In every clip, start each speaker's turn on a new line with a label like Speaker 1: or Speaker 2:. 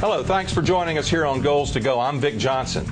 Speaker 1: Hello, thanks for joining us here on Goals to Go. I'm Vic Johnson.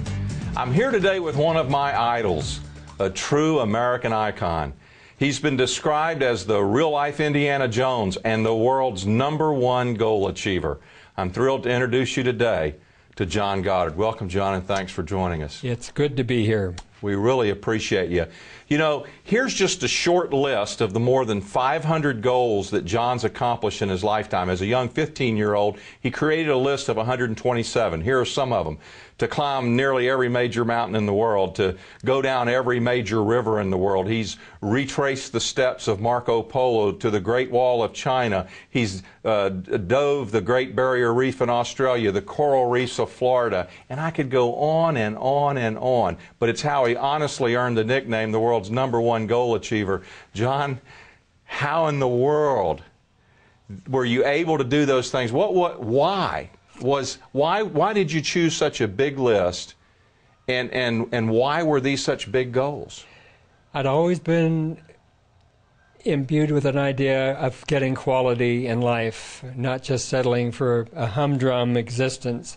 Speaker 1: I'm here today with one of my idols, a true American icon. He's been described as the real-life Indiana Jones and the world's #1 goal achiever. I'm thrilled to introduce you today to John Goddard. Welcome, John, and thanks for joining us.
Speaker 2: It's good to be here.
Speaker 1: We really appreciate you. You know, here's just a short list of the more than 500 goals that John's accomplished in his lifetime. As a young 15-year-old, he created a list of 127. Here are some of them. To climb nearly every major mountain in the world, to go down every major river in the world. He's retraced the steps of Marco Polo to the Great Wall of China. He's dove the Great Barrier Reef in Australia, the coral reefs of Florida, and I could go on and on and on. But it's how he honestly earned the nickname the world's #1 goal achiever. John, how in the world were you able to do those things? Why did you choose such a big list, and why were these such big goals?
Speaker 2: I'd always been imbued with an idea of getting quality in life, not just settling for a humdrum existence,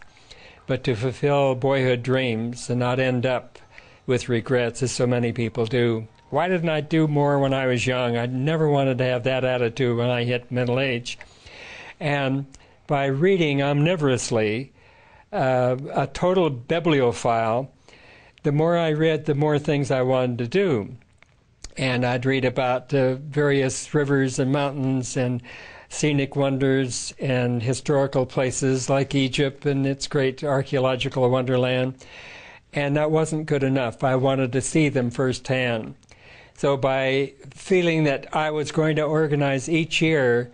Speaker 2: but to fulfill boyhood dreams and not end up with regrets, as so many people do. Why didn't I do more when I was young? I never wanted to have that attitude when I hit middle age. And by reading omnivorously, a total bibliophile, the more I read, the more things I wanted to do. And I'd read about various rivers and mountains and scenic wonders and historical places like Egypt and its great archaeological wonderland. And that wasn't good enough. I wanted to see them firsthand. So by feeling that I was going to organize each year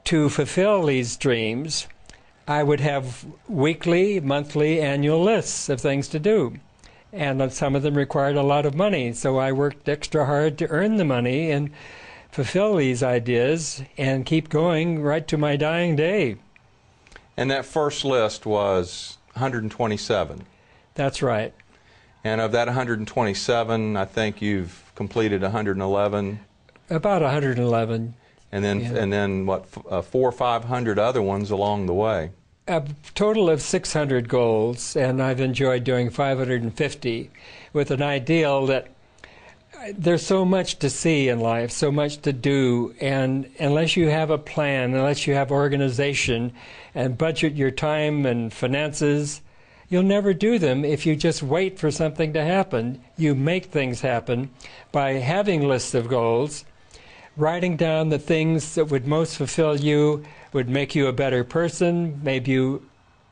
Speaker 2: to fulfill these dreams, I would have weekly, monthly, annual lists of things to do. And some of them required a lot of money, so I worked extra hard to earn the money and fulfill these ideas and keep going right to my dying day.
Speaker 1: And that first list was 127.
Speaker 2: That's right.
Speaker 1: And of that 127, I think you've completed 111.
Speaker 2: About 111.
Speaker 1: And then what, 400 or 500 other ones along the way.
Speaker 2: A total of 600 goals, and I've enjoyed doing 550 with an ideal that there's so much to see in life, so much to do, and unless you have a plan, unless you have organization and budget your time and finances, you'll never do them if you just wait for something to happen. You make things happen by having lists of goals, writing down the things that would most fulfill you, would make you a better person, maybe you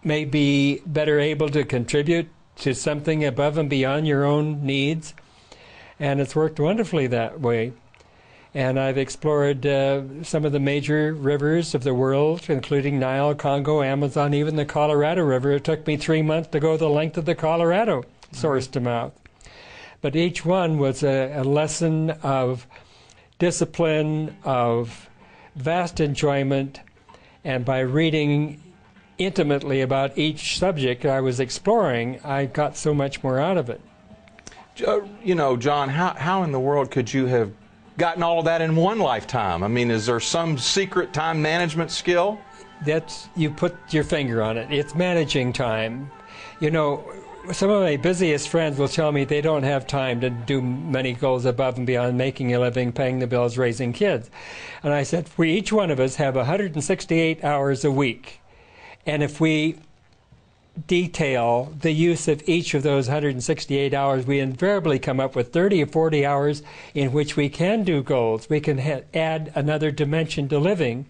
Speaker 2: may be better able to contribute to something above and beyond your own needs. And it's worked wonderfully that way. And I've explored some of the major rivers of the world, including Nile, Congo, Amazon, even the Colorado River. It took me 3 months to go the length of the Colorado, source to mouth. But each one was a lesson of discipline, of vast enjoyment, and by reading intimately about each subject I was exploring, I got so much more out of it.
Speaker 1: You know, John, how in the world could you have gotten all of that in one lifetime? I mean, is there some secret time management skill?
Speaker 2: You put your finger on it. It's managing time. You know, some of my busiest friends will tell me they don't have time to do many goals above and beyond making a living, paying the bills, raising kids. And I said, each one of us have 168 hours a week. And if we detail the use of each of those 168 hours, we invariably come up with 30 or 40 hours in which we can do goals. We can add another dimension to living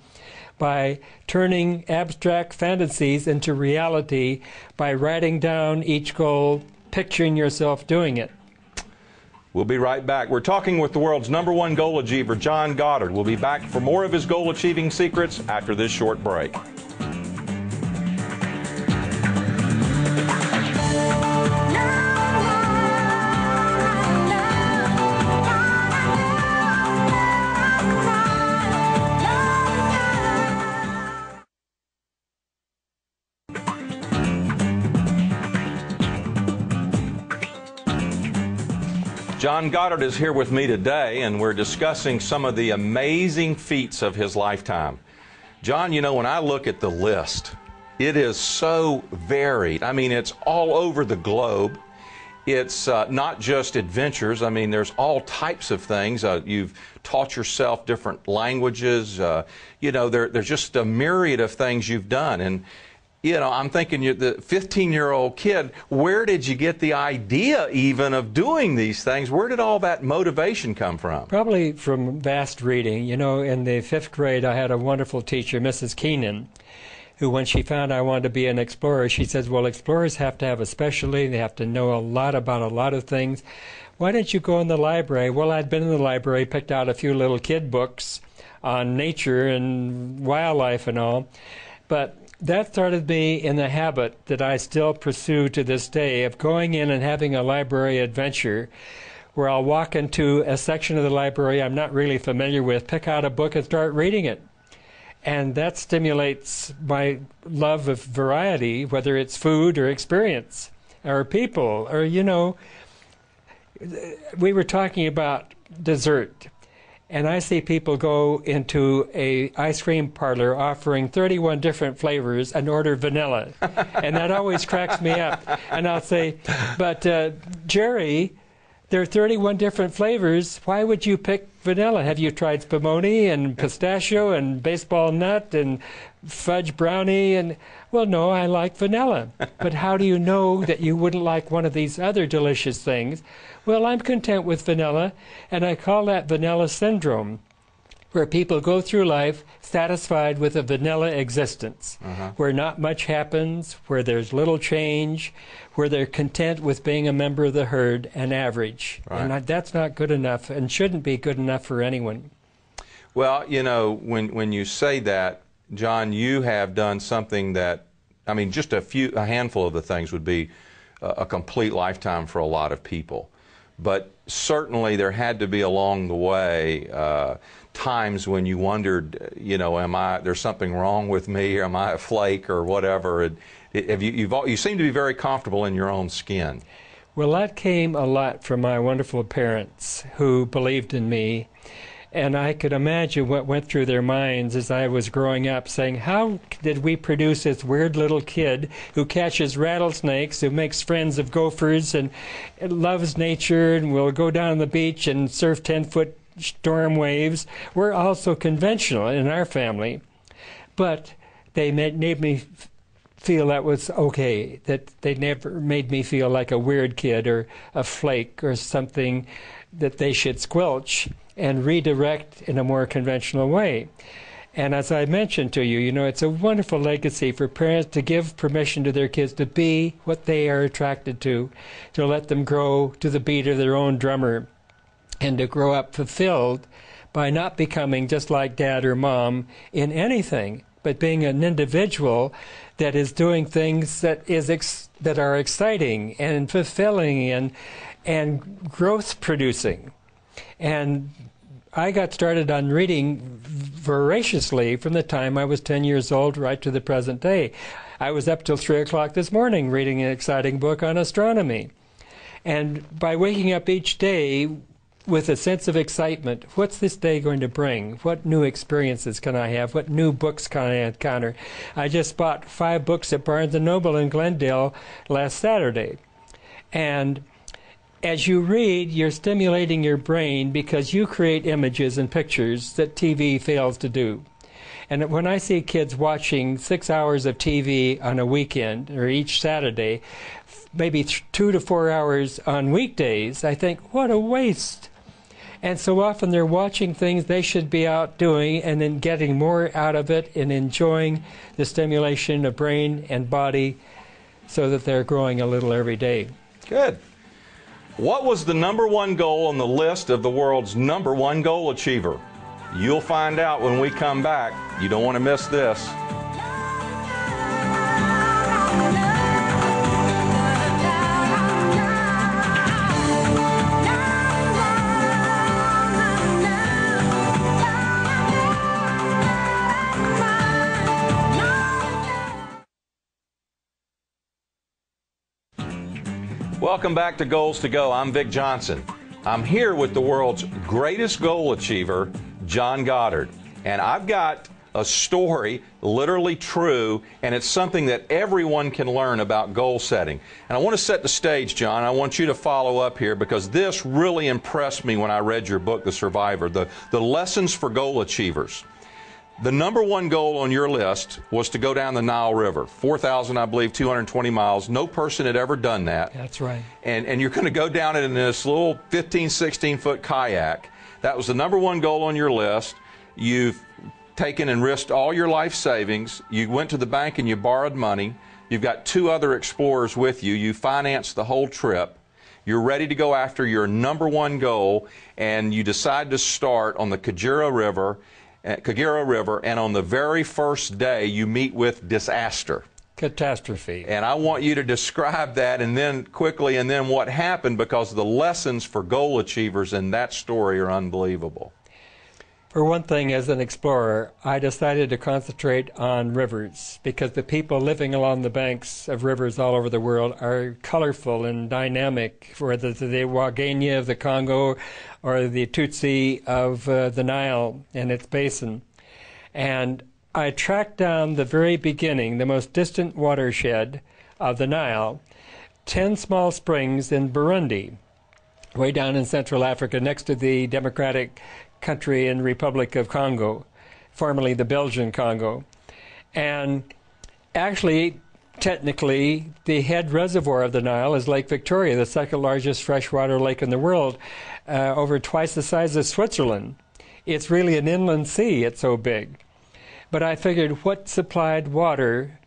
Speaker 2: by turning abstract fantasies into reality, by writing down each goal, picturing yourself doing it.
Speaker 1: We'll be right back. We're talking with the world's #1 goal achiever, John Goddard. We'll be back for more of his goal-achieving secrets after this short break. John Goddard is here with me today, and we're discussing some of the amazing feats of his lifetime. John, you know, when I look at the list, It is so varied. I mean, it's all over the globe. It's not just adventures. I mean, there's all types of things. You've taught yourself different languages. You know, there's just a myriad of things you've done. And, you know, I'm thinking, the 15-year-old kid, where did you get the idea even of doing these things? Where did all that motivation come from?
Speaker 2: Probably from vast reading. You know, in the 5th grade, I had a wonderful teacher, Mrs. Keenan, who, when she found I wanted to be an explorer, she says, well, explorers have to have a specialty. They have to know a lot about a lot of things. Why don't you go in the library? Well, I'd been in the library, picked out a few little kid books on nature and wildlife and all. But that started me in the habit that I still pursue to this day of going in and having a library adventure where I'll walk into a section of the library I'm not really familiar with, pick out a book and start reading it. And that stimulates my love of variety, whether it's food or experience or people or, you know, we were talking about dessert. And I see people go into a ice cream parlor offering 31 different flavors and order vanilla. And that always cracks me up. And I'll say, but Jerry, there are 31 different flavors. Why would you pick vanilla? Have you tried spumoni and pistachio and baseball nut and fudge brownie? And well, no, I like vanilla. But how do you know that you wouldn't like one of these other delicious things? Well, I'm content with vanilla, and I call that vanilla syndrome, where people go through life satisfied with a vanilla existence, where not much happens, where there's little change, where they're content with being a member of the herd and average.
Speaker 1: Right.
Speaker 2: And that's not good enough and shouldn't be good enough for anyone.
Speaker 1: Well, you know, when you say that, John, you have done something that, I mean, just a handful of the things would be a complete lifetime for a lot of people. But certainly there had to be along the way times when you wondered, you know, there's something wrong with me, or am I a flake or whatever? You seem to be very comfortable in your own skin.
Speaker 2: Well, that came a lot from my wonderful parents who believed in me. And I could imagine what went through their minds as I was growing up, saying, how did we produce this weird little kid who catches rattlesnakes, who makes friends of gophers and loves nature and will go down the beach and surf 10-foot storm waves? We're also conventional in our family. But they made me feel that was okay, that they never made me feel like a weird kid or a flake or something that they should squelch and redirect in a more conventional way. And as I mentioned to you, you know, it's a wonderful legacy for parents to give permission to their kids to be what they are attracted to let them grow to the beat of their own drummer, and to grow up fulfilled by not becoming just like dad or mom in anything, but being an individual that is doing things that are exciting and fulfilling and growth producing. And I got started on reading voraciously from the time I was 10 years old right to the present day. I was up till 3 o'clock this morning reading an exciting book on astronomy. And by waking up each day with a sense of excitement, what's this day going to bring? What new experiences can I have? What new books can I encounter? I just bought 5 books at Barnes & Noble in Glendale last Saturday. And as you read, you're stimulating your brain because you create images and pictures that TV fails to do. And when I see kids watching 6 hours of TV on a weekend or each Saturday, maybe 2 to 4 hours on weekdays, I think, what a waste. And so often they're watching things they should be out doing and then getting more out of it and enjoying the stimulation of brain and body so that they're growing a little every day.
Speaker 1: Good. What was the #1 goal on the list of the world's #1 goal achiever? You'll find out when we come back. You don't want to miss this. Welcome back to Goals to Go. I'm Vic Johnson. I'm here with the world's greatest goal achiever, John Goddard. And I've got a story, literally true, and it's something that everyone can learn about goal setting. And I want to set the stage, John. I want you to follow up here because this really impressed me when I read your book, The Survivor, the lessons for goal achievers. The number one goal on your list was to go down the Nile River, 4,000, I believe, 220 miles. No person had ever done that.
Speaker 2: That's right.
Speaker 1: And you're going to go down it in this little 15, 16-foot kayak. That was the number one goal on your list. You've taken and risked all your life savings. You went to the bank and you borrowed money. You've got 2 other explorers with you. You financed the whole trip. You're ready to go after your number one goal, and you decide to start on the Kagera River, and on the very first day you meet with disaster.
Speaker 2: Catastrophe.
Speaker 1: And I want you to describe that and then quickly and then what happened, because the lessons for goal achievers in that story are unbelievable.
Speaker 2: For one thing, as an explorer, I decided to concentrate on rivers because the people living along the banks of rivers all over the world are colorful and dynamic, whether it's the Wagenya of the Congo or the Tutsi of the Nile and its basin. And I tracked down the very beginning, the most distant watershed of the Nile, 10 small springs in Burundi, way down in Central Africa next to the Democratic country and Republic of Congo, formerly the Belgian Congo. And actually, technically, the head reservoir of the Nile is Lake Victoria, the second largest freshwater lake in the world, over twice the size of Switzerland. It's really an inland sea, it's so big. But I figured what supplied water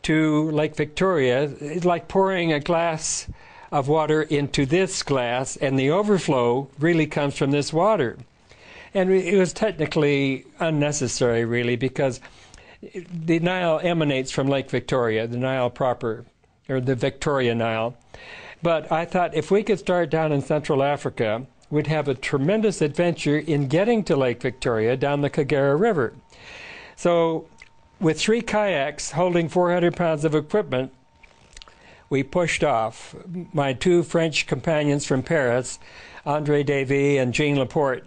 Speaker 2: to Lake Victoria is like pouring a glass of water into this glass, and the overflow really comes from this water. And it was technically unnecessary, really, because the Nile emanates from Lake Victoria, the Nile proper, or the Victoria Nile. But I thought if we could start down in Central Africa, we'd have a tremendous adventure in getting to Lake Victoria down the Kagera River. So with 3 kayaks holding 400 pounds of equipment, we pushed off. My 2 French companions from Paris, André Davy and Jean Laporte,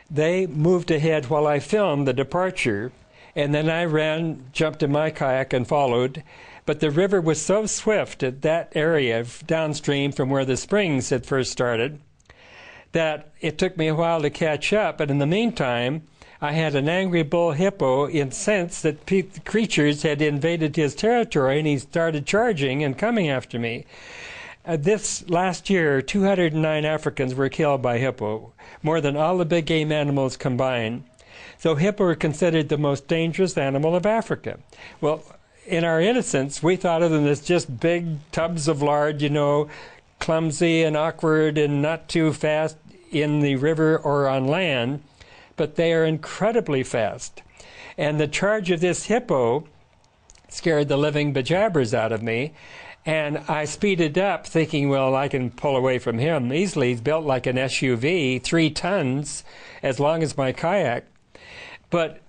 Speaker 2: they moved ahead while I filmed the departure, and then I jumped in my kayak and followed. But the river was so swift at that area downstream from where the springs had first started that it took me a while to catch up. But in the meantime, I had an angry bull hippo incensed that creatures had invaded his territory, and he started charging and coming after me. This last year, 209 Africans were killed by hippo, more than all the big game animals combined. So hippo are considered the most dangerous animal of Africa. Well, in our innocence, we thought of them as just big tubs of lard, clumsy and awkward and not too fast in the river or on land, but they are incredibly fast. And the charge of this hippo scared the living bejabbers out of me. And I speeded up thinking, well, I can pull away from him easily. He's built like an SUV, 3 tons, as long as my kayak. But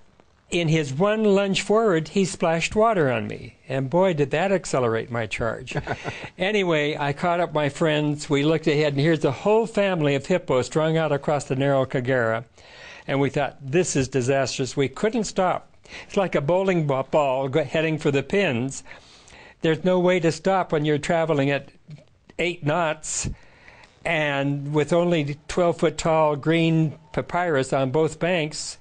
Speaker 2: in his one lunge forward, he splashed water on me. And boy, did that accelerate my charge. Anyway, I caught up my friends. We looked ahead, and here's a whole family of hippos strung out across the narrow Kagera. And we thought, this is disastrous. We couldn't stop. It's like a bowling ball heading for the pins. There's no way to stop when you're traveling at 8 knots and with only 12-foot tall green papyrus on both banks.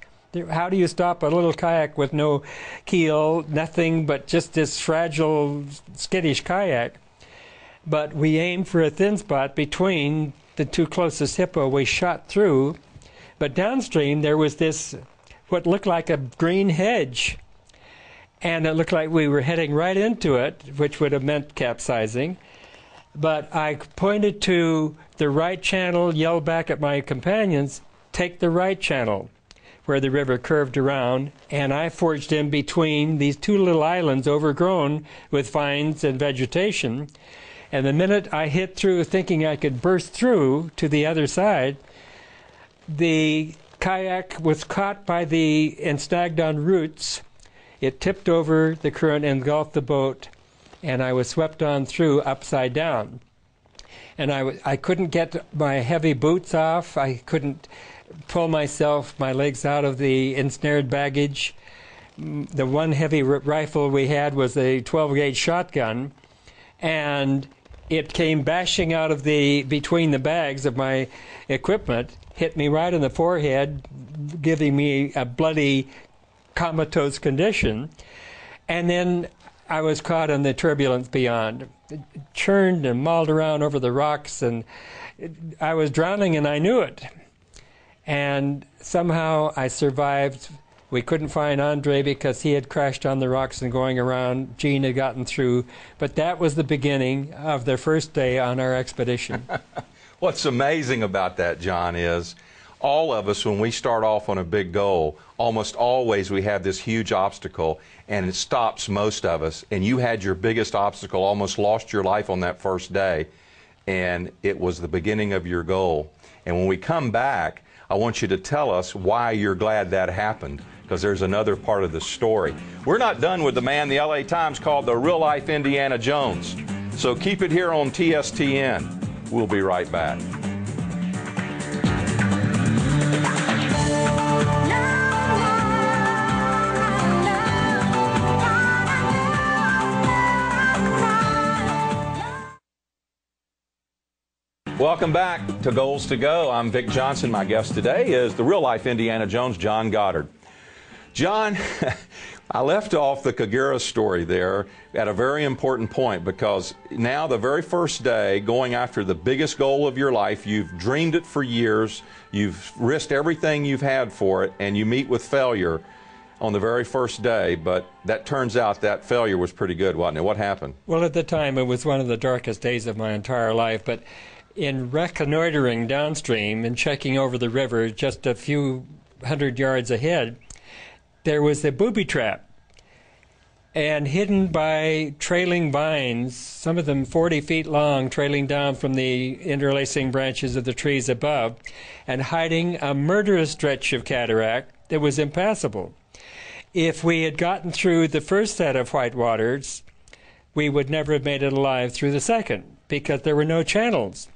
Speaker 2: How do you stop a little kayak with no keel, nothing but just this fragile, skittish kayak? But we aimed for a thin spot between the 2 closest hippo. We shot through, but downstream there was this, what looked like a green hedge. And it looked like we were heading right into it, which would have meant capsizing. But I pointed to the right channel, yelled back at my companions, take the right channel, where the river curved around, and I forged in between these 2 little islands overgrown with vines and vegetation. And the minute I hit through, thinking I could burst through to the other side, the kayak was caught by and snagged on roots. It tipped over the current and engulfed the boat, and I was swept on through upside down. And I couldn't get my heavy boots off. I couldn't pull my legs out of the ensnared baggage. the one heavy rifle we had was a 12-gauge shotgun, and it came bashing out of between the bags of my equipment, hit me right in the forehead, giving me a bloody comatose condition. And then I was caught in the turbulence beyond. It churned and mauled around over the rocks, and I was drowning, and I knew it. And somehow I survived. We couldn't find Andre because he had crashed on the rocks and going around. Gene had gotten through. But that was the beginning of the first day on our expedition.
Speaker 1: What's amazing about that, John, is all of us, when we start off on a big goal, almost always we have this huge obstacle, and it stops most of us. And you had your biggest obstacle, almost lost your life on that first day, and it was the beginning of your goal. And when we come back, I want you to tell us why you're glad that happened, because there's another part of the story. We're not done with the man the LA Times called the real-life Indiana Jones. So keep it here on TSTN. We'll be right back. Welcome back to Goals to Go. I'm Vic Johnson. My guest today is the real-life Indiana Jones, John Goddard. John, I left off the Kagura story there at a very important point, because now the very first day, going after the biggest goal of your life, you've dreamed it for years, you've risked everything you've had for it, and you meet with failure on the very first day, but that turns out that failure was pretty good, wasn't it? What happened?
Speaker 2: Well, at the time, it was one of the darkest days of my entire life, but in reconnoitering downstream and checking over the river just a few hundred yards ahead, there was a booby trap. And hidden by trailing vines, some of them 40 feet long, trailing down from the interlacing branches of the trees above, and hiding a murderous stretch of cataract that was impassable. If we had gotten through the first set of white waters, we would never have made it alive through the second, because there were no channels.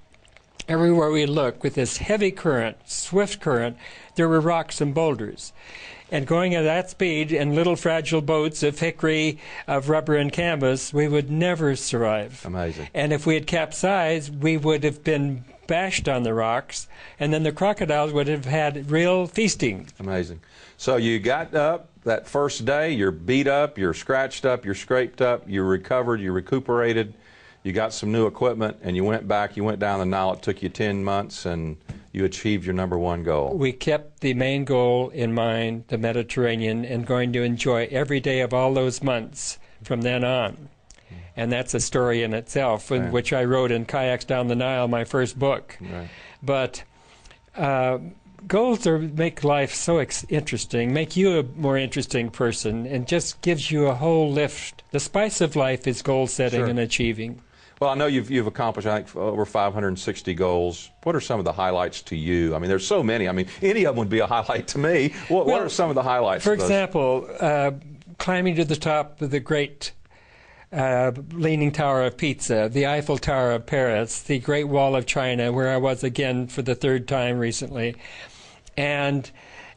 Speaker 2: Everywhere we looked, with this heavy current, swift current, there were rocks and boulders. And going at that speed in little fragile boats of hickory, of rubber and canvas, we would never survive.
Speaker 1: Amazing.
Speaker 2: And if we had capsized, we would have been bashed on the rocks, and then the crocodiles would have had real feasting.
Speaker 1: Amazing. So you got up that first day, you're beat up, you're scratched up, you're scraped up, you recovered, you recuperated, you got some new equipment, and you went back, you went down the Nile. It took you 10 months, and you achieved your #1 goal.
Speaker 2: We kept the main goal in mind, the Mediterranean, and going to enjoy every day of all those months from then on. And that's a story in itself,
Speaker 1: Right.
Speaker 2: which I wrote in Kayaks Down the Nile, my first book.
Speaker 1: Right.
Speaker 2: But goals make life so interesting, make you a more interesting person, and just gives you a whole lift. The spice of life is goal setting
Speaker 1: Sure.
Speaker 2: and achieving.
Speaker 1: Well, I know you've accomplished, I think, over 560 goals. What are some of the highlights to you? I mean, there's so many. I mean, any of them would be a highlight to me. What are some of the highlights?
Speaker 2: For example, climbing to the top of the great Leaning Tower of Pisa, the Eiffel Tower of Paris, the Great Wall of China, where I was again for the 3rd time recently, and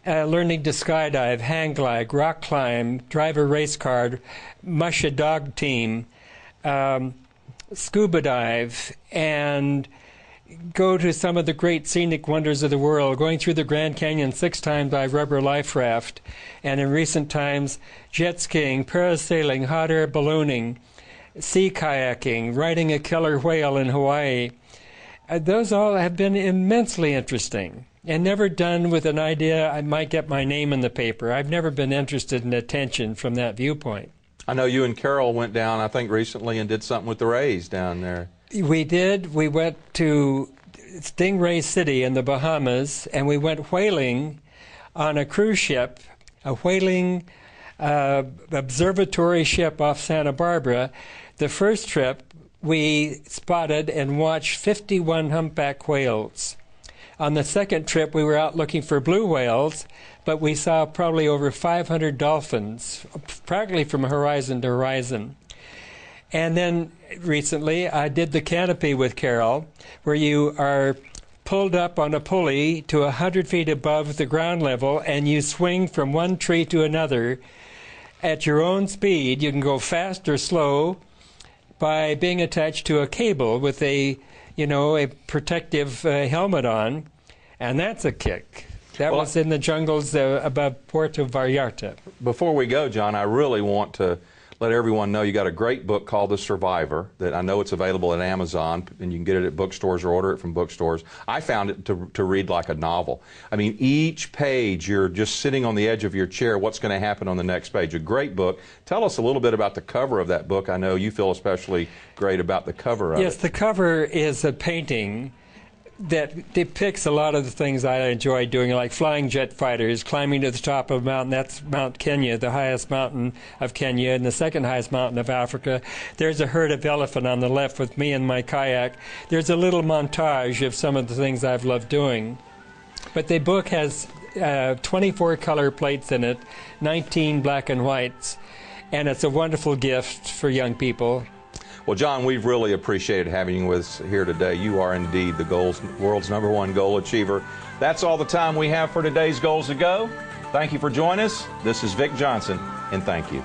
Speaker 2: learning to skydive, hang glide, rock climb, drive a race car, mush a dog team, scuba dive, and go to some of the great scenic wonders of the world, going through the Grand Canyon 6 times by rubber life raft, and in recent times, jet skiing, parasailing, hot air ballooning, sea kayaking, riding a killer whale in Hawaii. Those all have been immensely interesting, and never done with an idea I might get my name in the paper. I've never been interested in attention from that viewpoint.
Speaker 1: I know you and Carol went down, I think, recently and did something with the Rays down there.
Speaker 2: We did. We went to Stingray City in the Bahamas, and we went whaling on a cruise ship, a whaling observatory ship off Santa Barbara. The first trip, we spotted and watched 51 humpback whales. On the second trip, we were out looking for blue whales, but we saw probably over 500 dolphins, practically from horizon to horizon. And then recently, I did the canopy with Carol, where you are pulled up on a pulley to 100 feet above the ground level, and you swing from one tree to another at your own speed. You can go fast or slow by being attached to a cable with a protective helmet on, and that's a kick. That was in the jungles above Puerto Vallarta.
Speaker 1: Before we go, John, I really want to let everyone know you got a great book called The Survivor that I know it's available at Amazon, and you can get it at bookstores or order it from bookstores. I found it to read like a novel. I mean, each page you're just sitting on the edge of your chair, what's going to happen on the next page. A great book. Tell us a little bit about the cover of that book. I know you feel especially great about the cover of it.
Speaker 2: Yes, the cover is a painting that depicts a lot of the things I enjoy doing, like flying jet fighters, climbing to the top of a mountain. That's Mount Kenya, the highest mountain of Kenya, and the second highest mountain of Africa. There's a herd of elephant on the left with me and my kayak. There's a little montage of some of the things I've loved doing. But the book has 24 color plates in it, 19 black and whites, and it's a wonderful gift for young people.
Speaker 1: Well, John, we've really appreciated having you with us here today. You are indeed the world's #1 goal achiever. That's all the time we have for today's Goals to Go. Thank you for joining us. This is Vic Johnson, and thank you.